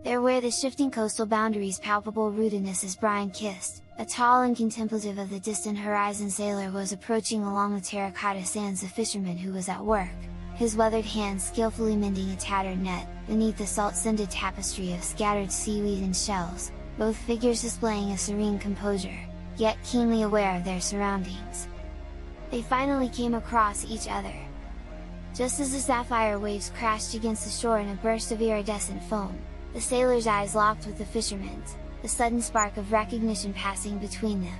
There where the shifting coastal boundaries palpable rootedness is brine-kissed, a tall and contemplative of the distant horizon sailor was approaching along the terracotta sands the fisherman who was at work, his weathered hands skillfully mending a tattered net, beneath the salt-scented tapestry of scattered seaweed and shells, both figures displaying a serene composure, yet keenly aware of their surroundings. They finally came across each other. Just as the sapphire waves crashed against the shore in a burst of iridescent foam, the sailor's eyes locked with the fisherman's, the sudden spark of recognition passing between them.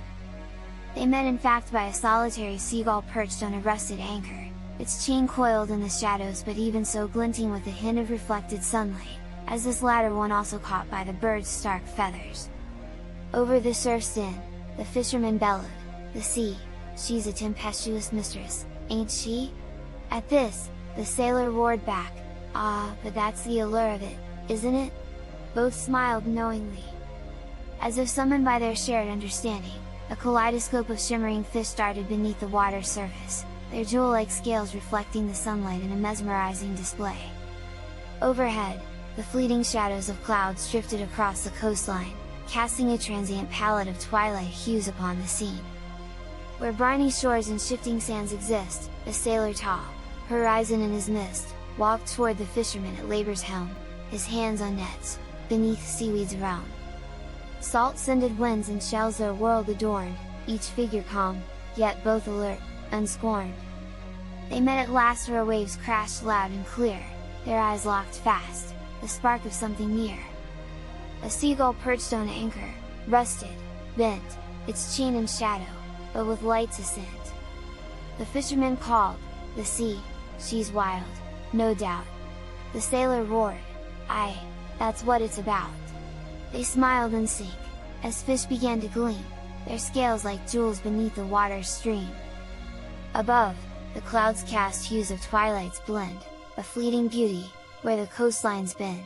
They met in fact by a solitary seagull perched on a rusted anchor, its chain coiled in the shadows but even so glinting with a hint of reflected sunlight, as this latter one also caught by the bird's stark feathers. Over the surf's din, the fisherman bellowed, "The sea, she's a tempestuous mistress, ain't she?" At this, the sailor roared back, "Ah, but that's the allure of it, isn't it?" Both smiled knowingly. As if summoned by their shared understanding, a kaleidoscope of shimmering fish darted beneath the water's surface, their jewel-like scales reflecting the sunlight in a mesmerizing display. Overhead, the fleeting shadows of clouds drifted across the coastline, casting a transient palette of twilight hues upon the scene. Where briny shores and shifting sands exist, a sailor tall, horizon in his mist, walked toward the fisherman at labor's helm, his hands on nets, beneath seaweeds around. Salt-scented winds and shells their world adorned, each figure calm, yet both alert, unscorned. They met at last where waves crashed loud and clear, their eyes locked fast, the spark of something near. A seagull perched on anchor, rusted, bent, its chain in shadow, but with light's ascent. The fisherman called, "The sea, she's wild, no doubt." The sailor roared, "Aye, that's what it's about." They smiled in sync, as fish began to gleam, their scales like jewels beneath the water's stream. Above, the clouds cast hues of twilight's blend, a fleeting beauty, where the coastlines bend.